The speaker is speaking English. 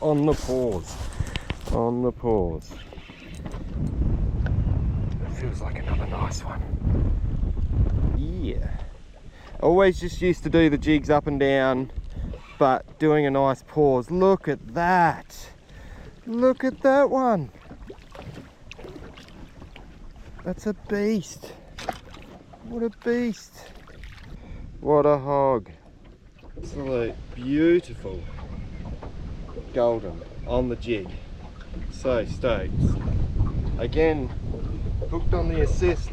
On the pause. On the pause. It feels like another nice one. Yeah. Always just used to do the jigs up and down, but doing a nice pause. Look at that. Look at that one. That's a beast. What a beast. What a hog. Absolute beautiful golden on the jig. So stoked. Again, hooked on the assist.